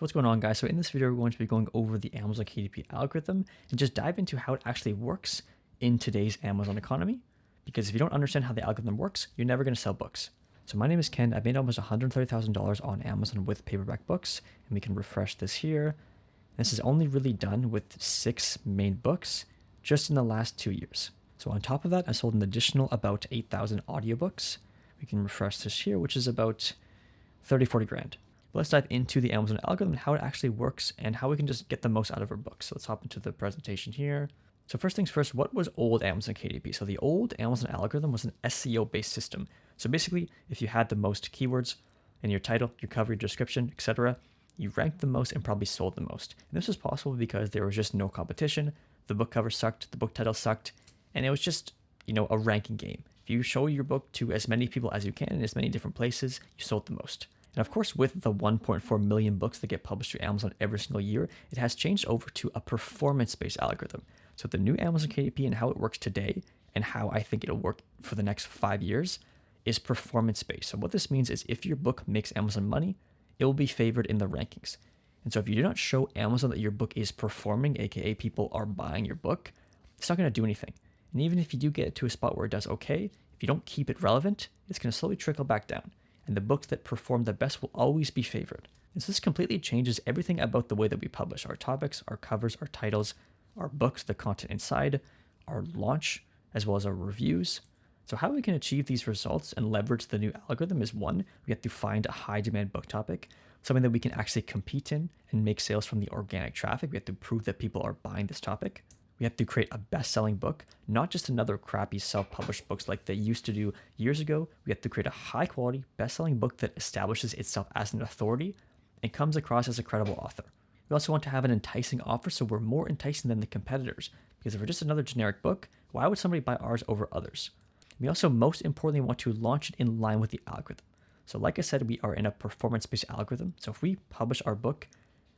So what's going on, guys? So in this video, we're going to be going over the Amazon KDP algorithm and just dive into how it actually works in today's Amazon economy. Because if you don't understand how the algorithm works, you're never going to sell books. So my name is Ken. I've made almost $130,000 on Amazon with paperback books, and we can refresh this here. This is only really done with 6 main books just in the last 2 years. So on top of that, I sold an additional about 8,000 audiobooks. We can refresh this here, which is about 30-40 grand. But let's dive into the Amazon algorithm and how it actually works and how we can just get the most out of our books. So let's hop into the presentation here. So first things first, what was old Amazon KDP? So the old Amazon algorithm was an SEO-based system. So basically, if you had the most keywords in your title, your cover, your description, etc., you ranked the most and probably sold the most. And this was possible because there was just no competition. The book cover sucked, the book title sucked, and it was just, a ranking game. If you show your book to as many people as you can in as many different places, you sold the most. And of course, with the 1.4 million books that get published through Amazon every single year, it has changed over to a performance-based algorithm. So the new Amazon KDP and how it works today and how I think it'll work for the next 5 years is performance-based. So what this means is if your book makes Amazon money, it will be favored in the rankings. And so if you do not show Amazon that your book is performing, aka people are buying your book, it's not going to do anything. And even if you do get it to a spot where it does okay, if you don't keep it relevant, it's going to slowly trickle back down. And the books that perform the best will always be favored. And so this completely changes everything about the way that we publish our topics, our covers, our titles, our books, the content inside, our launch, as well as our reviews. So how we can achieve these results and leverage the new algorithm is one, we have to find a high demand book topic, something that we can actually compete in and make sales from the organic traffic. We have to prove that people are buying this topic. We have to create a best-selling book, not just another crappy self-published books like they used to do years ago. We have to create a high-quality, best-selling book that establishes itself as an authority and comes across as a credible author. We also want to have an enticing offer, so we're more enticing than the competitors. Because if we're just another generic book, why would somebody buy ours over others? We also, most importantly, want to launch it in line with the algorithm. So like I said, we are in a performance-based algorithm. So if we publish our book,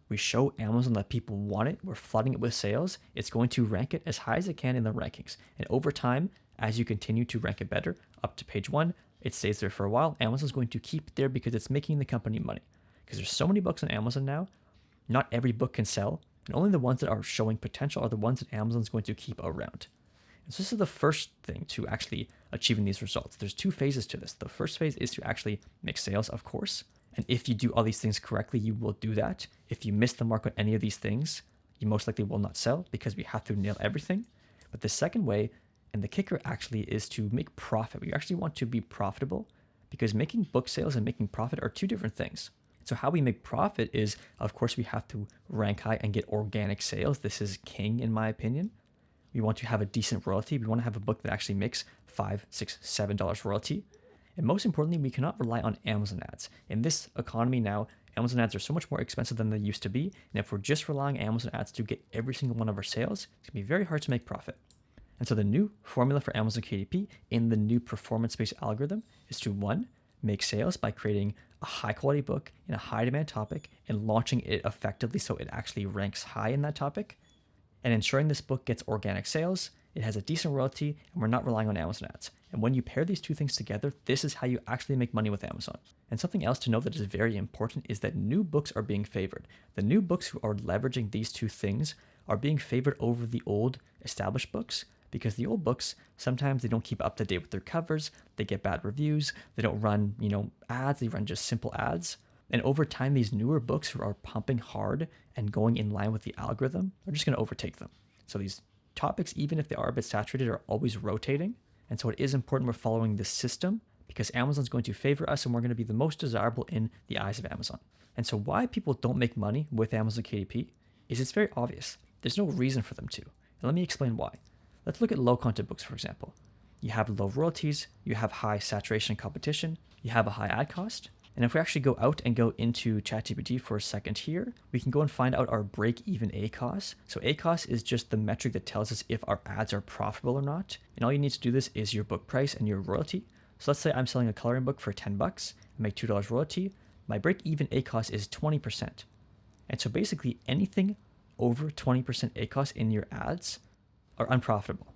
we show Amazon that people want it, we're flooding it with sales, it's going to rank it as high as it can in the rankings. And over time, as you continue to rank it better, up to page 1, it stays there for a while. Amazon's going to keep it there because it's making the company money. Because there's so many books on Amazon now, not every book can sell, and only the ones that are showing potential are the ones that Amazon's going to keep around. And so this is the first thing to actually achieving these results. There's 2 phases to this. The first phase is to actually make sales, of course. And if you do all these things correctly, you will do that. If you miss the mark on any of these things, you most likely will not sell because we have to nail everything. But the second way, and the kicker actually, is to make profit. We actually want to be profitable because making book sales and making profit are 2 different things. So how we make profit is, of course, we have to rank high and get organic sales. This is king, in my opinion. We want to have a decent royalty. We want to have a book that actually makes $5, $6, $7 royalty. And most importantly, we cannot rely on Amazon ads. In this economy now, Amazon ads are so much more expensive than they used to be. And if we're just relying on Amazon ads to get every single one of our sales, it's going to be very hard to make profit. And so the new formula for Amazon KDP in the new performance-based algorithm is to 1, make sales by creating a high-quality book in a high-demand topic and launching it effectively so it actually ranks high in that topic, and ensuring this book gets organic sales, it has a decent royalty, and we're not relying on Amazon ads. And when you pair these 2 things together, this is how you actually make money with Amazon. And something else to know that is very important is that new books are being favored. The new books who are leveraging these 2 things are being favored over the old established books, because the old books, sometimes they don't keep up to date with their covers, they get bad reviews, they don't run, ads, they run just simple ads. And over time, these newer books who are pumping hard and going in line with the algorithm are just going to overtake them. So these topics, even if they are a bit saturated, are always rotating. And so it is important we're following this system because Amazon's going to favor us and we're going to be the most desirable in the eyes of Amazon. And so why people don't make money with Amazon KDP is it's very obvious. There's no reason for them to. And let me explain why. Let's look at low content books, for example. You have low royalties, you have high saturation and competition, you have a high ad cost. And if we actually go out and go into ChatGPT for a second here, we can go and find out our break-even ACOS. So ACOS is just the metric that tells us if our ads are profitable or not. And all you need to do this is your book price and your royalty. So let's say I'm selling a coloring book for $10, I make $2 royalty. My break-even ACOS is 20%. And so basically anything over 20% ACOS in your ads are unprofitable.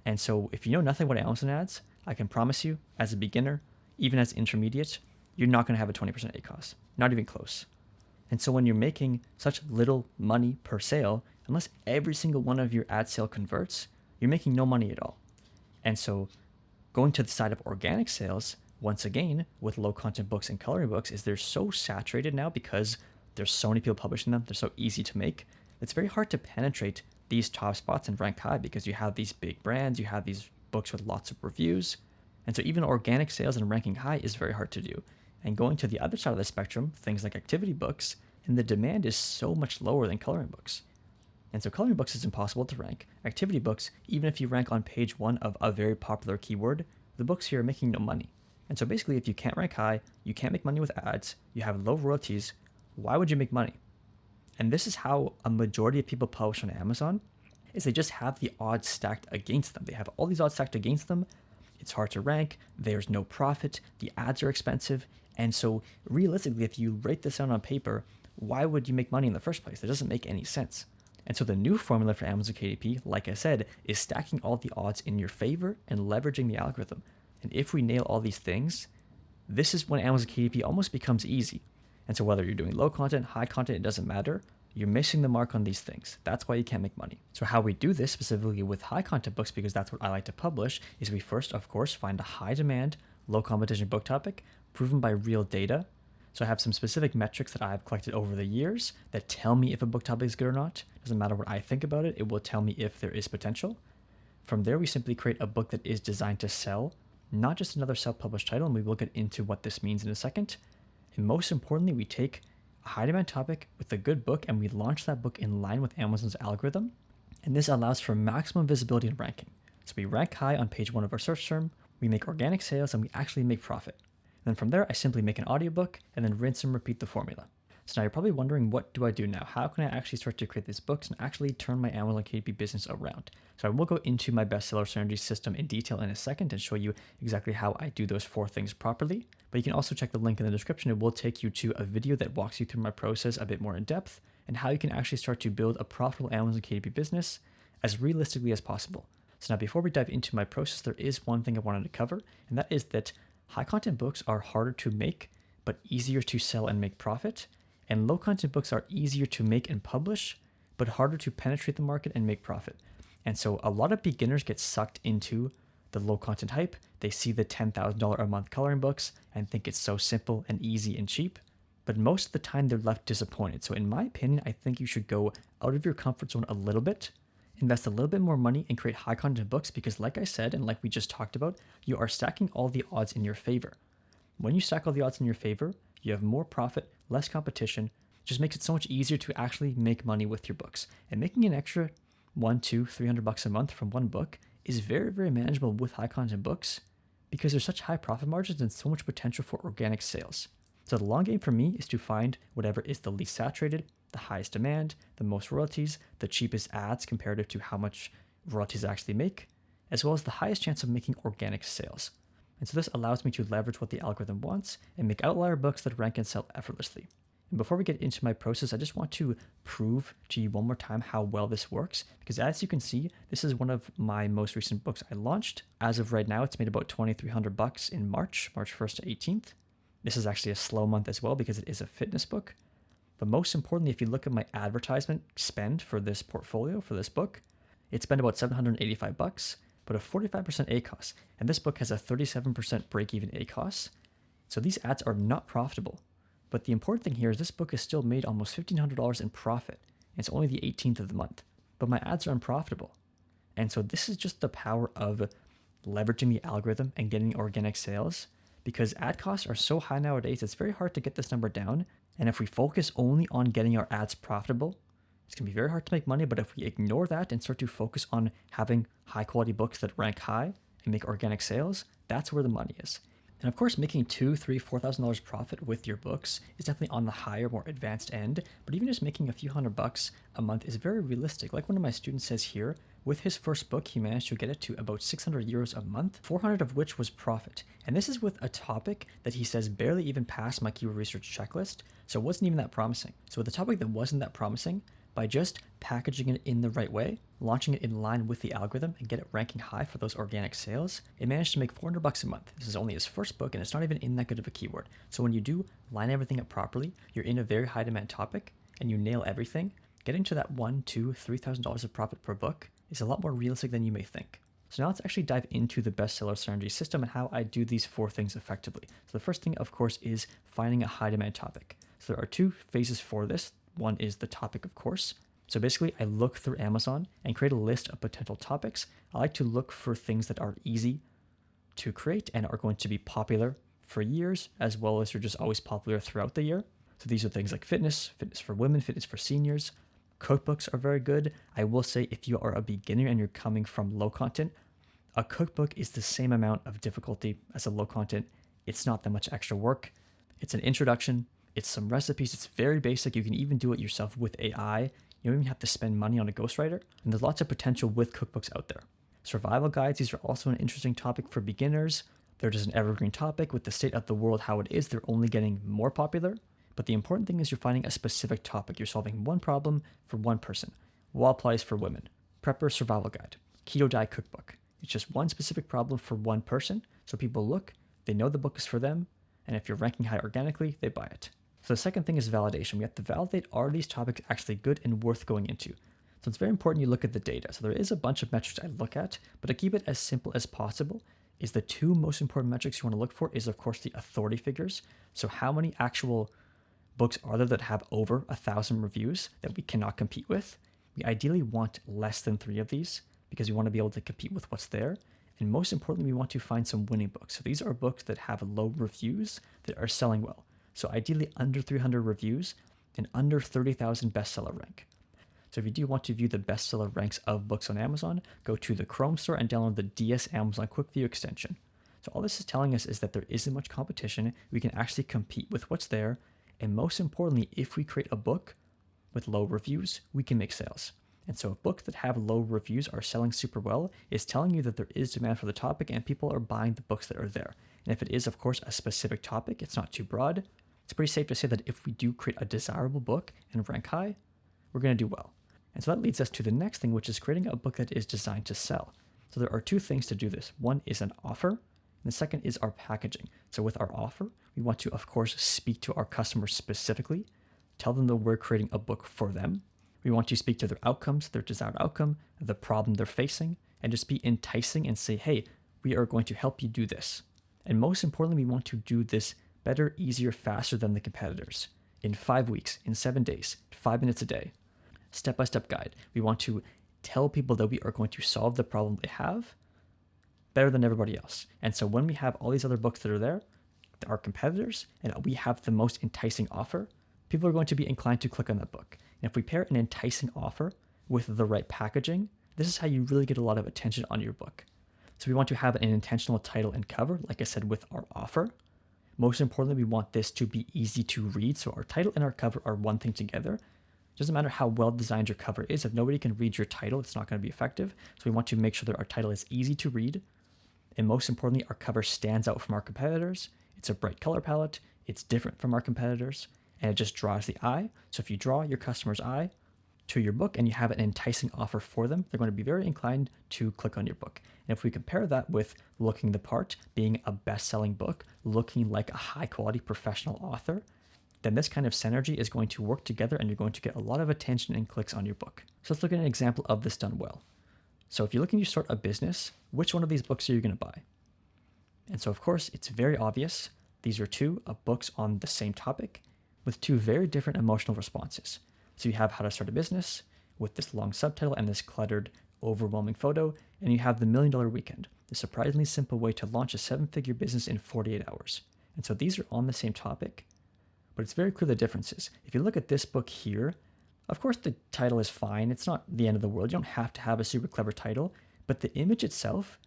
And so if you know nothing about Amazon ads, I can promise you, as a beginner, even as intermediate, you're not going to have a 20% ACOS, not even close. And so when you're making such little money per sale, unless every single one of your ad sale converts, you're making no money at all. And so going to the side of organic sales, once again, with low content books and coloring books, is they're so saturated now because there's so many people publishing them, they're so easy to make. It's very hard to penetrate these top spots and rank high because you have these big brands, you have these books with lots of reviews. And so even organic sales and ranking high is very hard to do. And going to the other side of the spectrum, things like activity books, and the demand is so much lower than coloring books. And so coloring books is impossible to rank. Activity books, even if you rank on page 1 of a very popular keyword, the books here are making no money. And so basically, if you can't rank high, you can't make money with ads, you have low royalties, why would you make money? And this is how a majority of people publish on Amazon, is they just have the odds stacked against them. They have all these odds stacked against them. It's hard to rank, there's no profit, the ads are expensive. And so realistically, if you write this down on paper, why would you make money in the first place? It doesn't make any sense. And so the new formula for Amazon KDP, like I said, is stacking all the odds in your favor and leveraging the algorithm. And if we nail all these things, this is when Amazon KDP almost becomes easy. And so whether you're doing low content, high content, it doesn't matter. You're missing the mark on these things. That's why you can't make money. So how we do this specifically with high content books, because that's what I like to publish, is we first, of course, find a high demand, low competition book topic proven by real data. So I have some specific metrics that I've collected over the years that tell me if a book topic is good or not. Doesn't matter what I think about it, it will tell me if there is potential. From there, we simply create a book that is designed to sell, not just another self-published title, and we will get into what this means in a second. And most importantly, we take a high demand topic with a good book and we launch that book in line with Amazon's algorithm. And this allows for maximum visibility and ranking. So we rank high on page 1 of our search term, we make organic sales, and we actually make profit. And then from there, I simply make an audiobook and then rinse and repeat the formula. So now you're probably wondering, what do I do now? How can I actually start to create these books and actually turn my Amazon KDP business around? So I will go into my bestseller synergy system in detail in a second and show you exactly how I do those 4 things properly. But you can also check the link in the description. It will take you to a video that walks you through my process a bit more in depth and how you can actually start to build a profitable Amazon KDP business as realistically as possible. So now before we dive into my process, there is one thing I wanted to cover, and that is that high content books are harder to make, but easier to sell and make profit. And low content books are easier to make and publish, but harder to penetrate the market and make profit. And so a lot of beginners get sucked into the low content hype. They see the $10,000 a month coloring books and think it's so simple and easy and cheap. But most of the time they're left disappointed. So in my opinion, I think you should go out of your comfort zone a little bit, invest a little bit more money and create high content books because like I said, and like we just talked about, you are stacking all the odds in your favor. When you stack all the odds in your favor, you have more profit, less competition, just makes it so much easier to actually make money with your books. And making an extra $100, $200, $300 a month from one book is very, very manageable with high content books because there's such high profit margins and so much potential for organic sales. So the long game for me is to find whatever is the least saturated, the highest demand, the most royalties, the cheapest ads comparative to how much royalties I actually make, as well as the highest chance of making organic sales. And so this allows me to leverage what the algorithm wants and make outlier books that rank and sell effortlessly. And before we get into my process, I just want to prove to you one more time how well this works, because as you can see, this is one of my most recent books I launched. As of right now, it's made about $2,300 in March 1st to 18th. This is actually a slow month as well because it is a fitness book. But most importantly, if you look at my advertisement spend for this portfolio, for this book, it's spent about $785, but a 45% ACOS. And this book has a 37% break-even ACOS. So these ads are not profitable. But the important thing here is this book has still made almost $1,500 in profit. And it's only the 18th of the month. But my ads are unprofitable. And so this is just the power of leveraging the algorithm and getting organic sales. Because ad costs are so high nowadays, it's very hard to get this number down. And if we focus only on getting our ads profitable, it's going to be very hard to make money. But if we ignore that and start to focus on having high quality books that rank high and make organic sales, that's where the money is. And of course, making $2,000, $3,000, $4,000 profit with your books is definitely on the higher, more advanced end. But even just making a few $100 a month is very realistic. Like one of my students says here, with his first book, he managed to get it to about 600 euros a month, 400 of which was profit. And this is with a topic that he says barely even passed my keyword research checklist, so it wasn't even that promising. So with a topic that wasn't that promising, by just packaging it in the right way, launching it in line with the algorithm and get it ranking high for those organic sales, it managed to make $400 a month. This is only his first book and it's not even in that good of a keyword. So when you do line everything up properly, you're in a very high demand topic and you nail everything, getting to that $1,000, $2,000, $3,000 of profit per book is a lot more realistic than you may think. So now let's actually dive into the bestseller synergy system and how I do these 4 things effectively. So the first thing, of course, is finding a high demand topic. So there are 2 phases for this. One is the topic, of course. So basically, I look through Amazon and create a list of potential topics. I like to look for things that are easy to create and are going to be popular for years, as well as are just always popular throughout the year. So these are things like fitness, fitness for women, fitness for seniors. Cookbooks are very good. I will say if you are a beginner and you're coming from low content, a cookbook is the same amount of difficulty as a low content. It's not that much extra work. It's an introduction. It's some recipes. It's very basic. You can even do it yourself with AI. You don't even have to spend money on a ghostwriter. And there's lots of potential with cookbooks out there. Survival guides, these are also an interesting topic for beginners. They're just an evergreen topic. With the state of the world how it is, they're only getting more popular. But the important thing is you're finding a specific topic. You're solving one problem for one person. Wall applies for women. Prepper survival guide. Keto diet cookbook. It's just one specific problem for one person. So people look, they know the book is for them. And if you're ranking high organically, they buy it. So the second thing is validation. We have to validate, are these topics actually good and worth going into? So it's very important you look at the data. So there is a bunch of metrics I look at, but to keep it as simple as possible is the 2 most important metrics you want to look for is, of course, the authority figures. So how many actual books are there that have over 1,000 reviews that we cannot compete with? We ideally want less than 3 of these because we want to be able to compete with what's there. And most importantly, we want to find some winning books. So these are books that have low reviews that are selling well. So ideally under 300 reviews and under 30,000 bestseller rank. So if you do want to view the bestseller ranks of books on Amazon, go to the Chrome store and download the DS Amazon Quick View extension. So all this is telling us is that there isn't much competition. We can actually compete with what's there. And most importantly, if we create a book with low reviews, we can make sales. And so books that have low reviews are selling super well is telling you that there is demand for the topic and people are buying the books that are there. And if it is, of course, a specific topic, it's not too broad. It's pretty safe to say that if we do create a desirable book and rank high, we're going to do well. And so that leads us to the next thing, which is creating a book that is designed to sell. So there are 2 things to do this. One is an offer, and the second is our packaging. So with our offer, we want to, of course, speak to our customers specifically, tell them that we're creating a book for them. We want to speak to their outcomes, their desired outcome, the problem they're facing, and just be enticing and say, hey, we are going to help you do this. And most importantly, we want to do this better, easier, faster than the competitors. In 5 weeks, in 7 days, 5 minutes a day. Step-by-step guide. We want to tell people that we are going to solve the problem they have better than everybody else. And so when we have all these other books that are there, our competitors, and we have the most enticing offer, people are going to be inclined to click on that book. And if we pair an enticing offer with the right packaging, this is how you really get a lot of attention on your book. So we want to have an intentional title and cover, like I said, with our offer. Most importantly, we want this to be easy to read. So our title and our cover are one thing together. It doesn't matter how well designed your cover is. If nobody can read your title, it's not going to be effective. So we want to make sure that our title is easy to read. And most importantly, our cover stands out from our competitors. It's a bright color palette. It's different from our competitors. And it just draws the eye. So if you draw your customer's eye to your book and you have an enticing offer for them, they're going to be very inclined to click on your book. And if we compare that with looking the part, being a best-selling book, looking like a high-quality professional author, then this kind of synergy is going to work together and you're going to get a lot of attention and clicks on your book. So let's look at an example of this done well. So if you're looking to start a business, which one of these books are you going to buy? And so of course, it's very obvious. These are 2 books on the same topic with 2 very different emotional responses. So you have How to Start a Business with this long subtitle and this cluttered, overwhelming photo, and you have The $1 Million Weekend, the surprisingly simple way to launch a 7-figure business in 48 hours. And so these are on the same topic, but it's very clear the differences. If you look at this book here, of course the title is fine. It's not the end of the world. You don't have to have a super clever title, but the image itself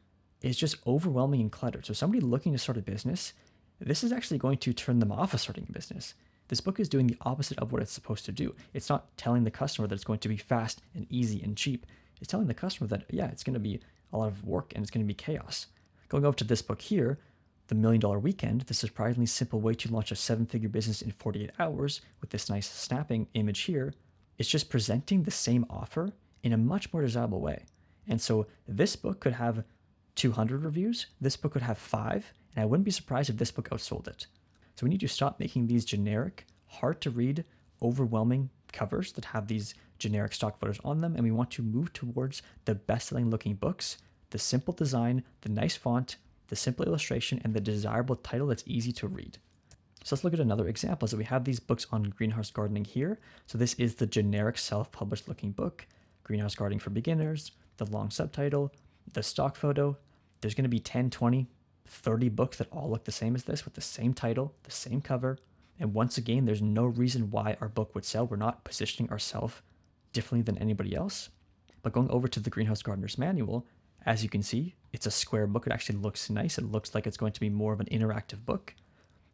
is just overwhelming and cluttered. So somebody looking to start a business, this is actually going to turn them off of starting a business. This book is doing the opposite of what it's supposed to do. It's not telling the customer that it's going to be fast and easy and cheap. It's telling the customer that, yeah, it's going to be a lot of work and it's going to be chaos. Going over to this book here, The $1 Million Weekend, the surprisingly simple way to launch a 7-figure business in 48 hours with this nice snapping image here, it's just presenting the same offer in a much more desirable way. And so this book could have 200 reviews, this book could have 5, and I wouldn't be surprised if this book outsold it. So we need to stop making these generic, hard to read, overwhelming covers that have these generic stock photos on them, and we want to move towards the best-selling looking books, the simple design, the nice font, the simple illustration, and the desirable title that's easy to read. So let's look at another example. So we have these books on greenhouse gardening here. So this is the generic self-published looking book, Greenhouse Gardening for Beginners, the long subtitle, the stock photo. There's going to be 10, 20, 30 books that all look the same as this with the same title, the same cover. And once again, there's no reason why our book would sell. We're not positioning ourselves differently than anybody else. But going over to the Greenhouse Gardener's Manual, as you can see, it's a square book. It actually looks nice. It looks like it's going to be more of an interactive book.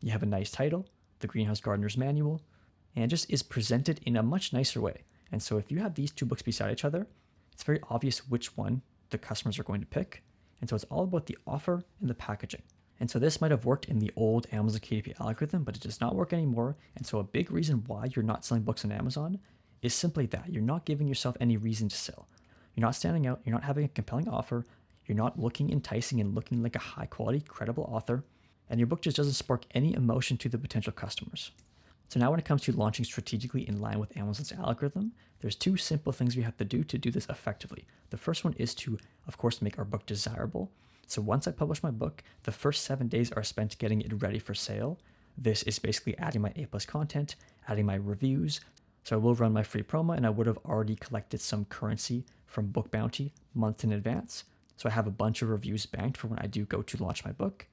You have a nice title, the Greenhouse Gardener's Manual, and it just is presented in a much nicer way. And so if you have these two books beside each other, it's very obvious which one the customers are going to pick. And so it's all about the offer and the packaging. And so this might have worked in the old Amazon KDP algorithm, but it does not work anymore. And so a big reason why you're not selling books on Amazon is simply that you're not giving yourself any reason to sell. You're not standing out. You're not having a compelling offer. You're not looking enticing and looking like a high quality, credible author. And your book just doesn't spark any emotion to the potential customers. So now when it comes to launching strategically in line with Amazon's algorithm, there's two simple things we have to do this effectively. The first one is to, of course, make our book desirable. So once I publish my book, the first 7 days are spent getting it ready for sale. This is basically adding my A+ content, adding my reviews. So I will run my free promo, and I would have already collected some currency from Book Bounty months in advance. So I have a bunch of reviews banked for when I do go to launch my book.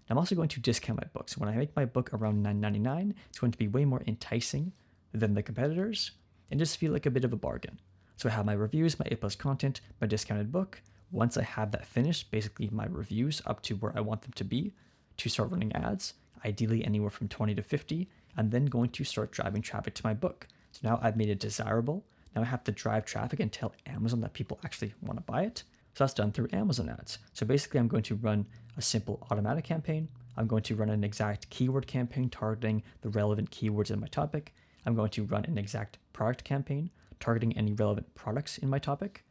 I'm also going to discount my books. When I make my book around $9.99, it's going to be way more enticing than the competitors and just feel like a bit of a bargain. So I have my reviews, my A+ content, my discounted book. Once I have that finished, basically my reviews up to where I want them to be, to start running ads, ideally anywhere from 20 to 50, I'm then going to start driving traffic to my book. So now I've made it desirable. Now I have to drive traffic and tell Amazon that people actually want to buy it. So that's done through Amazon ads. So basically I'm going to run a simple automatic campaign. I'm going to run an exact keyword campaign targeting the relevant keywords in my topic. I'm going to run an exact product campaign targeting any relevant products in my topic.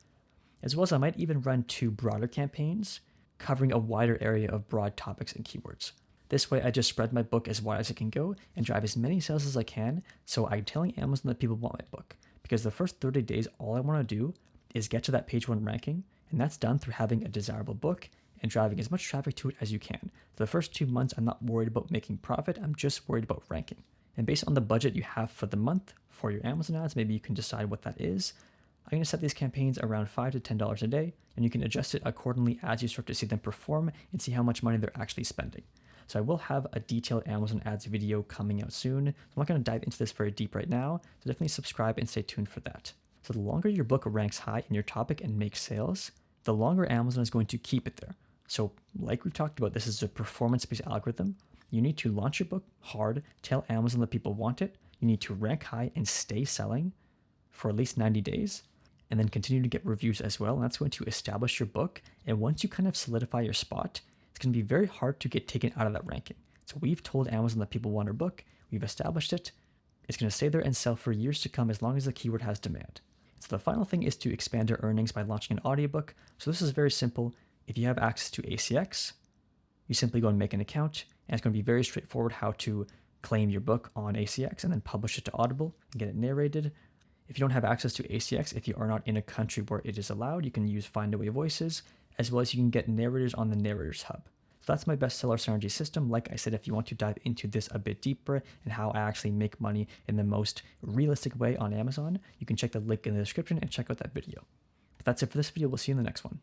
As well as I might even run 2 broader campaigns covering a wider area of broad topics and keywords. This way I just spread my book as wide as it can go and drive as many sales as I can, so I'm telling Amazon that people want my book. Because the first 30 days, all I want to do is get to that page 1 ranking, and that's done through having a desirable book and driving as much traffic to it as you can. For the first 2 months, I'm not worried about making profit, I'm just worried about ranking. And based on the budget you have for the month for your Amazon ads, maybe you can decide what that is. I'm going to set these campaigns around $5 to $10 a day, and you can adjust it accordingly as you start to see them perform and see how much money they're actually spending. So I will have a detailed Amazon ads video coming out soon. I'm not going to dive into this very deep right now, so definitely subscribe and stay tuned for that. So the longer your book ranks high in your topic and makes sales, the longer Amazon is going to keep it there. So like we've talked about, this is a performance-based algorithm. You need to launch your book hard, tell Amazon that people want it. You need to rank high and stay selling for at least 90 days, and then continue to get reviews as well. And that's going to establish your book. And once you kind of solidify your spot, it's going to be very hard to get taken out of that ranking. So we've told Amazon that people want our book. We've established it. It's going to stay there and sell for years to come as long as the keyword has demand. So the final thing is to expand your earnings by launching an audiobook. So this is very simple. If you have access to ACX, you simply go and make an account, and it's going to be very straightforward how to claim your book on ACX and then publish it to Audible and get it narrated. If you don't have access to ACX, if you are not in a country where it is allowed, you can use Findaway Voices, as well as you can get narrators on the Narrators Hub. So that's my bestseller synergy system. Like I said, if you want to dive into this a bit deeper and how I actually make money in the most realistic way on Amazon, you can check the link in the description and check out that video. But that's it for this video. We'll see you in the next one.